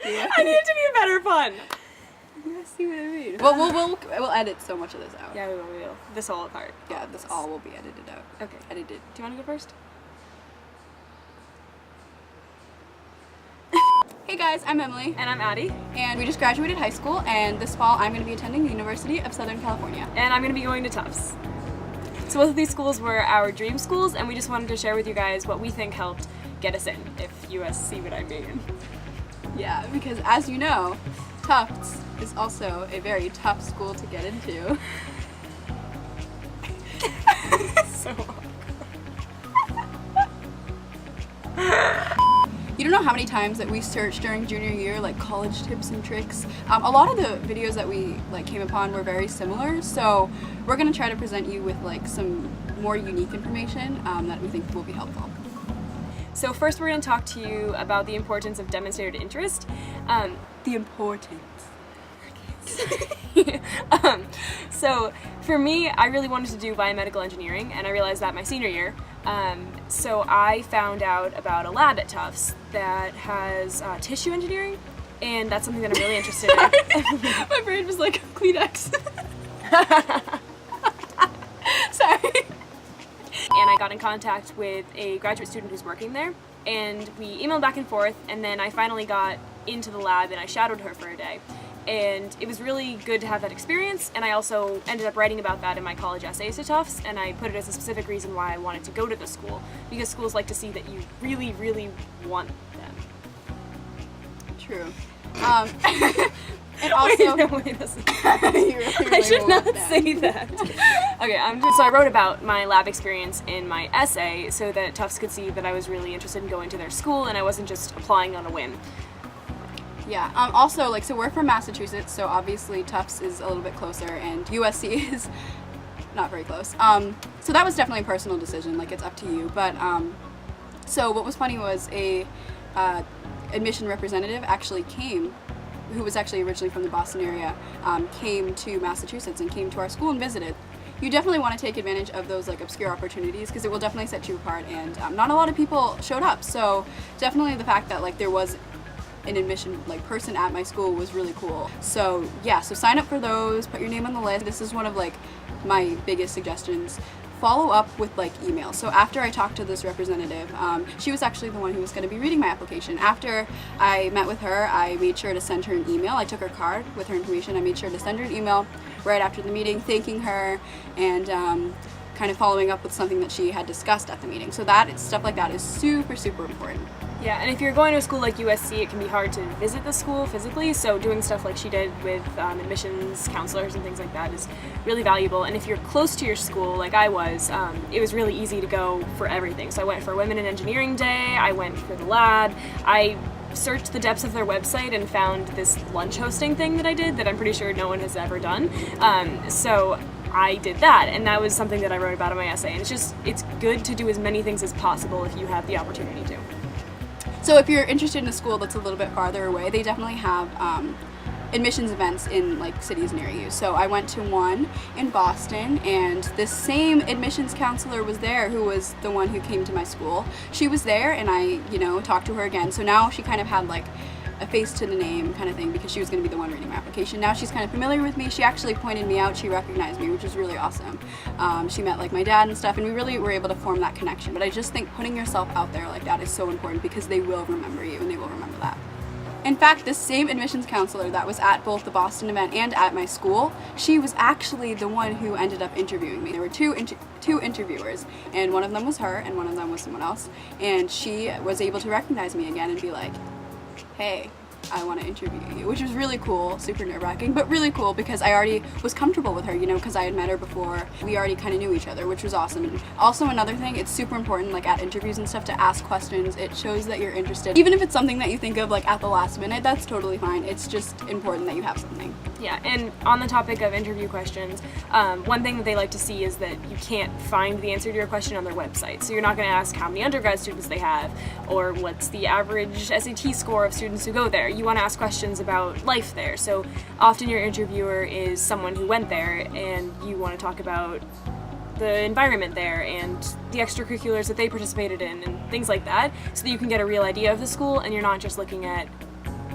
Yeah. I need it to be a better pun. You see what I mean? Well, we'll edit so much of this out. Yeah, we will. This whole part. Yeah, this all will be edited out. Okay. Edited. Do you want to go first? Hey guys, I'm Emily. And I'm Addy. And we just graduated high school, and this fall I'm going to be attending the University of Southern California. And I'm going to be going to Tufts. So both of these schools were our dream schools, and we just wanted to share with you guys what we think helped get us in, if you guys see what I mean. Yeah, because as you know, Tufts is also a very tough school to get into. So awkward. You don't know how many times that we searched during junior year, like college tips and tricks. A lot of the videos that we came upon were very similar, so we're gonna try to present you with some more unique information that we think will be helpful. So first we're going to talk to you about the importance of demonstrated interest. The importance. So for me, I really wanted to do biomedical engineering, and I realized that my senior year. So I found out about a lab at Tufts that has tissue engineering, and that's something that I'm really interested in. My brain was like, Kleenex. Sorry. And I got in contact with a graduate student who's working there, and we emailed back and forth, and then I finally got into the lab and I shadowed her for a day. And it was really good to have that experience, and I also ended up writing about that in my college essays to Tufts, and I put it as a specific reason why I wanted to go to the school, because schools like to see that you really, really want them. True. And also, wait a second. I should not say that. Okay, so I wrote about my lab experience in my essay so that Tufts could see that I was really interested in going to their school and I wasn't just applying on a whim. Yeah, also, so we're from Massachusetts, so obviously Tufts is a little bit closer, and USC is not very close. So that was definitely a personal decision, it's up to you, but, so what was funny was a admission representative actually came, who was actually originally from the Boston area, came to Massachusetts and came to our school and visited. You definitely want to take advantage of those obscure opportunities, because it will definitely set you apart, and not a lot of people showed up, so definitely the fact that there was an admission person at my school was really cool. So yeah, so sign up for those, put your name on the list. This is one of my biggest suggestions. Follow up with email. So after I talked to this representative, she was actually the one who was going to be reading my application. After I met with her, I made sure to send her an email. I took her card with her information. I made sure to send her an email right after the meeting, thanking her and kind of following up with something that she had discussed at the meeting. So stuff like that is super, super important. Yeah, and if you're going to a school like USC, it can be hard to visit the school physically, so doing stuff like she did with admissions counselors and things like that is really valuable. And if you're close to your school, like I was, it was really easy to go for everything. So I went for Women in Engineering Day, I went for the lab, I searched the depths of their website and found this lunch hosting thing that I did that I'm pretty sure no one has ever done. So I did that, and that was something that I wrote about in my essay. And it's good to do as many things as possible if you have the opportunity to. So if you're interested in a school that's a little bit farther away, they definitely have admissions events in cities near you. So I went to one in Boston, and this same admissions counselor was there, who was the one who came to my school. She was there, and I talked to her again. So now she kind of had a face to the name kind of thing, because she was going to be the one reading my application. Now she's kind of familiar with me. She actually pointed me out. She recognized me, which was really awesome. She met my dad and stuff, and we really were able to form that connection. But I just think putting yourself out there like that is so important, because they will remember you and they will remember that. In fact, this same admissions counselor that was at both the Boston event and at my school, she was actually the one who ended up interviewing me. There were two interviewers, and one of them was her and one of them was someone else, and she was able to recognize me again and be like, hey, I want to interview you, which was really cool, super nerve-wracking, but really cool, because I already was comfortable with her, because I had met her before. We already kind of knew each other, which was awesome. And also another thing, it's super important, at interviews and stuff, to ask questions. It shows that you're interested. Even if it's something that you think of at the last minute, that's totally fine. It's just important that you have something. Yeah, and on the topic of interview questions, one thing that they like to see is that you can't find the answer to your question on their website. So you're not going to ask how many undergrad students they have, or what's the average SAT score of students who go there. You want to ask questions about life there. So often your interviewer is someone who went there, and you want to talk about the environment there and the extracurriculars that they participated in and things like that, so that you can get a real idea of the school and you're not just looking at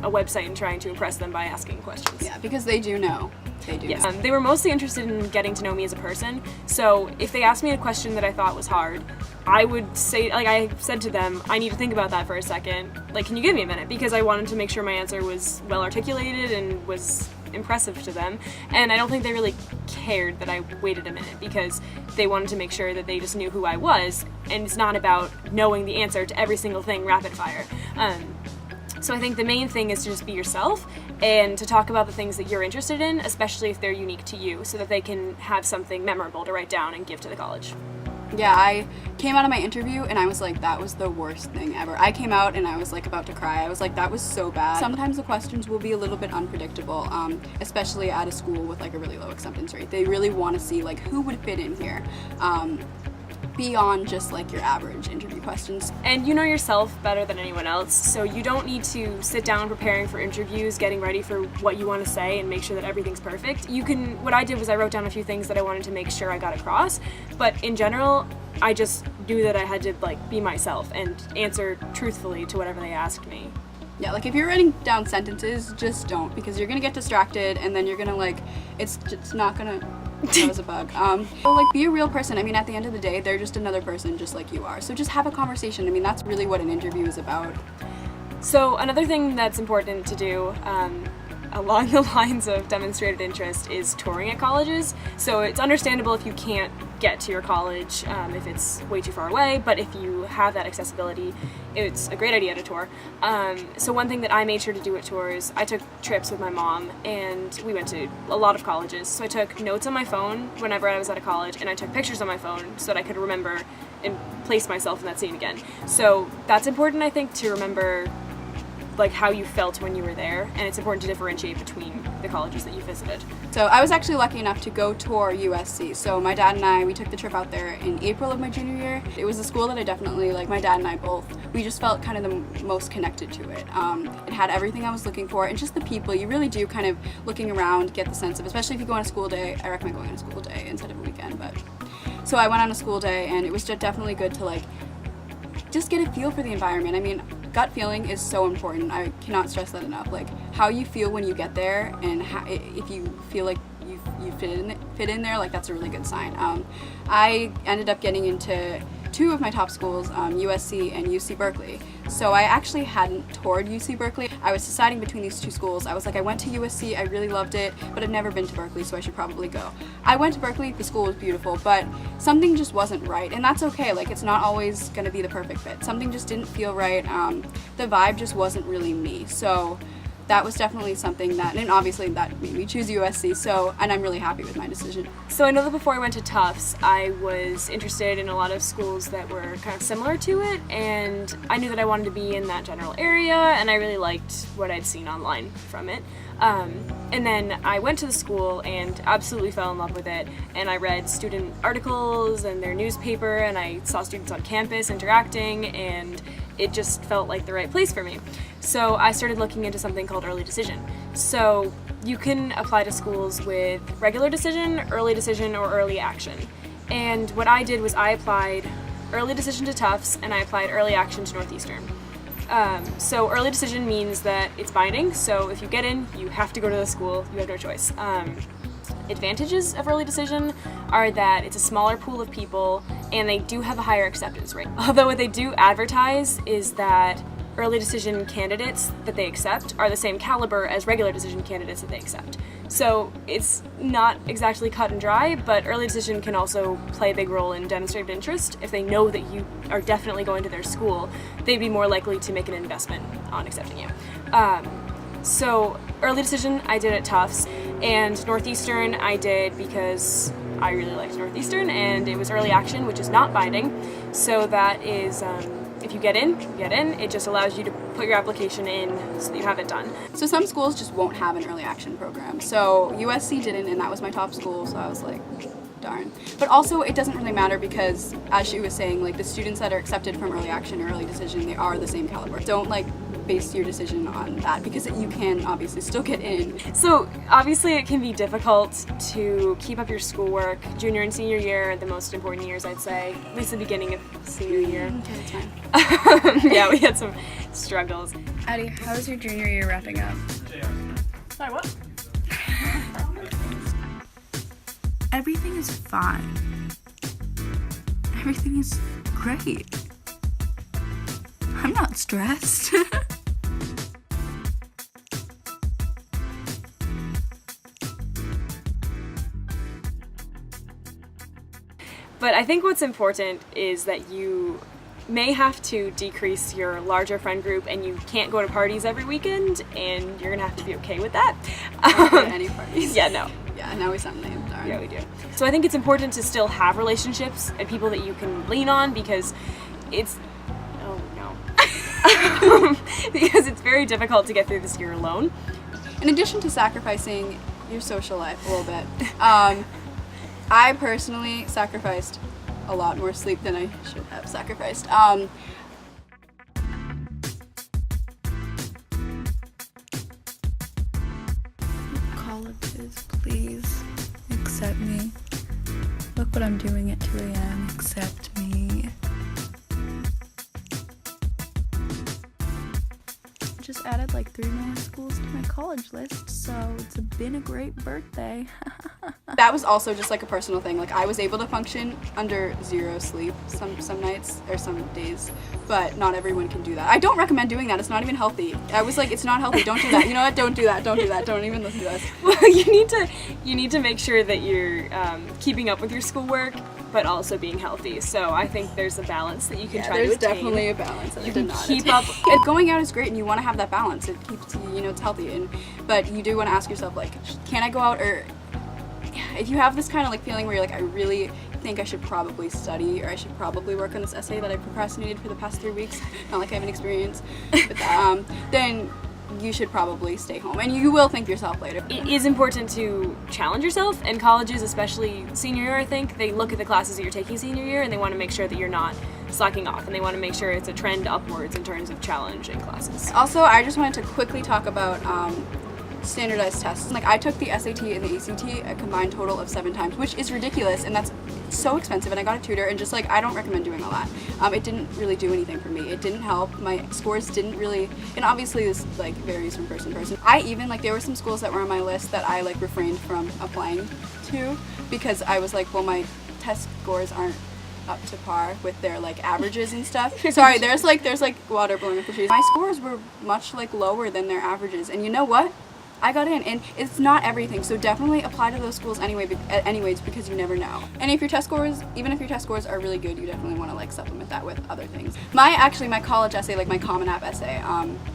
a website and trying to impress them by asking questions. Yeah, because they do know. They do. Yes. Know. They were mostly interested in getting to know me as a person. So if they asked me a question that I thought was hard, I would say, like I said to them, I need to think about that for a second. Like, can you give me a minute? Because I wanted to make sure my answer was well articulated and was impressive to them. And I don't think they really cared that I waited a minute, because they wanted to make sure that they just knew who I was. And it's not about knowing the answer to every single thing rapid fire. So I think the main thing is to just be yourself and to talk about the things that you're interested in, especially if they're unique to you, so that they can have something memorable to write down and give to the college. Yeah, I came out of my interview and I was like, that was the worst thing ever. I came out and I was like about to cry. I was like, that was so bad. Sometimes the questions will be a little bit unpredictable, especially at a school with like a really low acceptance rate. They really want to see like who would fit in here. Beyond just like your average interview questions. And you know yourself better than anyone else, so you don't need to sit down preparing for interviews, getting ready for what you want to say and make sure that everything's perfect. What I did was I wrote down a few things that I wanted to make sure I got across, but in general, I just knew that I had to like be myself and answer truthfully to whatever they asked me. Yeah, like if you're writing down sentences, just don't, because you're gonna get distracted and then you're gonna like, it's not gonna, that was a bug. So like be a real person. I mean, at the end of the day, they're just another person just like you are. So just have a conversation. I mean, that's really what an interview is about. So another thing that's important to do along the lines of demonstrated interest is touring at colleges. So it's understandable if you can't get to your college if it's way too far away, but if you have that accessibility, it's a great idea to tour. So one thing that I made sure to do at tours, I took trips with my mom and we went to a lot of colleges. So I took notes on my phone whenever I was at a college, and I took pictures on my phone so that I could remember and place myself in that scene again. So that's important, I think, to remember like how you felt when you were there, and it's important to differentiate between the colleges that you visited. So I was actually lucky enough to go tour USC. So my dad and I, we took the trip out there in April of my junior year. It was a school that I definitely, like my dad and I both, we just felt kind of the most connected to it. It had everything I was looking for, and just the people, you really do kind of looking around, get the sense of, especially if you go on a school day, I recommend going on a school day instead of a weekend. But so I went on a school day and it was just definitely good to like, just get a feel for the environment. I mean, gut feeling is so important. I cannot stress that enough. Like how you feel when you get there, and how, if you feel like you fit in there, like that's a really good sign. I ended up getting into two of my top schools, USC and UC Berkeley. So I actually hadn't toured UC Berkeley. I was deciding between these two schools. I was like, I went to USC, I really loved it, but I've never been to Berkeley, so I should probably go. I went to Berkeley, the school was beautiful, but something just wasn't right, and that's okay. Like, it's not always gonna be the perfect fit. Something just didn't feel right. The vibe just wasn't really me. So that was definitely something that, and obviously that made me choose USC, so, and I'm really happy with my decision. So I know that before I went to Tufts, I was interested in a lot of schools that were kind of similar to it, and I knew that I wanted to be in that general area, and I really liked what I'd seen online from it. And then I went to the school and absolutely fell in love with it, and I read student articles and their newspaper, and I saw students on campus interacting, and it just felt like the right place for me. So I started looking into something called early decision. So you can apply to schools with regular decision, early decision, or early action. And what I did was I applied early decision to Tufts and I applied early action to Northeastern. So early decision means that it's binding, so if you get in, you have to go to the school, you have no choice. Advantages of early decision are that it's a smaller pool of people and they do have a higher acceptance rate. Although what they do advertise is that early decision candidates that they accept are the same caliber as regular decision candidates that they accept. So it's not exactly cut and dry, but early decision can also play a big role in demonstrated interest. If they know that you are definitely going to their school, they'd be more likely to make an investment on accepting you. So early decision I did at Tufts, and Northeastern I did because I really liked Northeastern, and it was early action, which is not binding. So that is, if you get in, you get in. It just allows you to put your application in so that you have it done. So some schools just won't have an early action program. So USC didn't, and that was my top school, so I was like, darn. But also it doesn't really matter because, as she was saying, like the students that are accepted from early action or early decision, they are the same caliber. Don't like base your decision on that, because you can obviously still get in. So obviously it can be difficult to keep up your schoolwork. Junior and senior year are the most important years, I'd say, at least the beginning of senior year. Okay, that's fine. Yeah, we had some struggles. Addy, how is your junior year wrapping up? Sorry, what? Everything is fine. Everything is great. I'm not stressed. But I think what's important is that you may have to decrease your larger friend group and you can't go to parties every weekend, and you're gonna have to be okay with that. I don't go to any parties. Yeah, no. Yeah, now we sound lame, darn. Yeah, we do. So I think it's important to still have relationships and people that you can lean on, because it's, oh no. Because it's very difficult to get through this year alone. In addition to sacrificing your social life a little bit, I personally sacrificed a lot more sleep than I should have sacrificed. Colleges, please accept me. Look what I'm doing at 2 a.m. Accept me. Just added like 3 more schools to my college list, so it's been a great birthday. That was also just like a personal thing. Like I was able to function under 0 sleep some nights or some days, but not everyone can do that. I don't recommend doing that. It's not even healthy. I was like, it's not healthy. Don't do that. You know what? Don't do that. Don't do that. Don't even listen to us. Well, you need to make sure that you're keeping up with your schoolwork, but also being healthy. So I think there's a balance that you can try to attain. There's definitely a balance that I did not keep attain. up. And going out is great, and you want to have that balance. It keeps you, you know, it's healthy. But you do want to ask yourself, like, can I go out? Or if you have this kind of like feeling where you're like, I really think I should probably study, or I should probably work on this essay that I procrastinated for the past 3 weeks. Not like I have an experience with that. Then you should probably stay home, and you will thank yourself later. It is important to challenge yourself, and colleges, especially senior year, I think, they look at the classes that you're taking senior year and they want to make sure that you're not slacking off, and they want to make sure it's a trend upwards in terms of challenge in classes. Also, I just wanted to quickly talk about standardized tests. Like I took the SAT and the ACT a combined total of 7 times, which is ridiculous, and that's so expensive, and I got a tutor, and just like I don't recommend doing all that. It didn't really do anything for me. It didn't help. My scores didn't really, and obviously this like varies from person to person. I even like there were some schools that were on my list that I like refrained from applying to because I was like, well, my test scores aren't up to par with their like averages and stuff. Sorry, there's like water blowing up the trees. My scores were much like lower than their averages, and you know what? I got in, and it's not everything, so definitely apply to those schools anyways, because you never know. And if your test scores, even if your test scores are really good, you definitely want to like supplement that with other things. My college essay, like my Common App essay,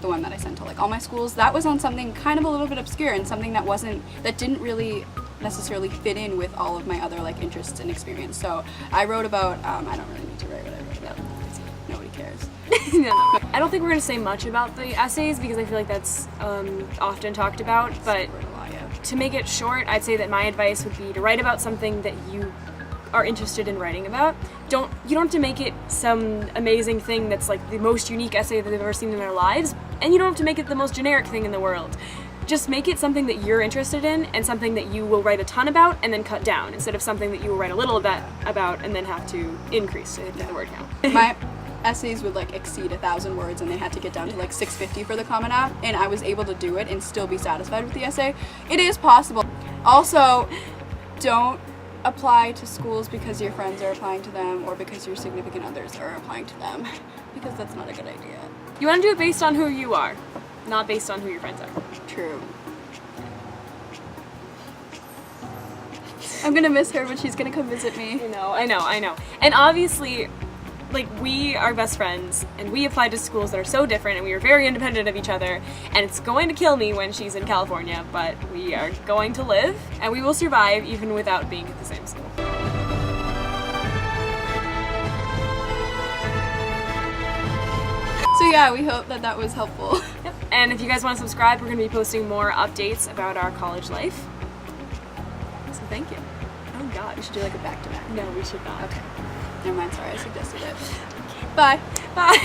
the one that I sent to like all my schools, that was on something kind of a little bit obscure and something that didn't really necessarily fit in with all of my other like interests and experience. So I wrote about, I don't really need to write what I wrote about, because nobody cares. No. I don't think we're going to say much about the essays because I feel like that's often talked about, but to make it short, I'd say that my advice would be to write about something that you are interested in writing about. You don't have to make it some amazing thing that's like the most unique essay that they've ever seen in their lives, and you don't have to make it the most generic thing in the world. Just make it something that you're interested in and something that you will write a ton about and then cut down, instead of something that you will write a little bit about and then have to increase to hit the word count. My essays would like exceed 1,000 words, and they had to get down to like 650 for the Common App, and I was able to do it and still be satisfied with the essay. It is possible. Also, don't apply to schools because your friends are applying to them or because your significant others are applying to them, because that's not a good idea. You want to do it based on who you are, not based on who your friends are. True. I'm gonna miss her, but she's gonna come visit me. I know. And obviously, like, we are best friends, and we applied to schools that are so different, and we are very independent of each other, and it's going to kill me when she's in California, but we are going to live, and we will survive even without being at the same school. So yeah, we hope that that was helpful. Yep. And if you guys want to subscribe, we're going to be posting more updates about our college life. So thank you. Oh god, we should do like a back-to-back. No, we should not. Okay. Never mind, sorry, I suggested it. Bye. Bye.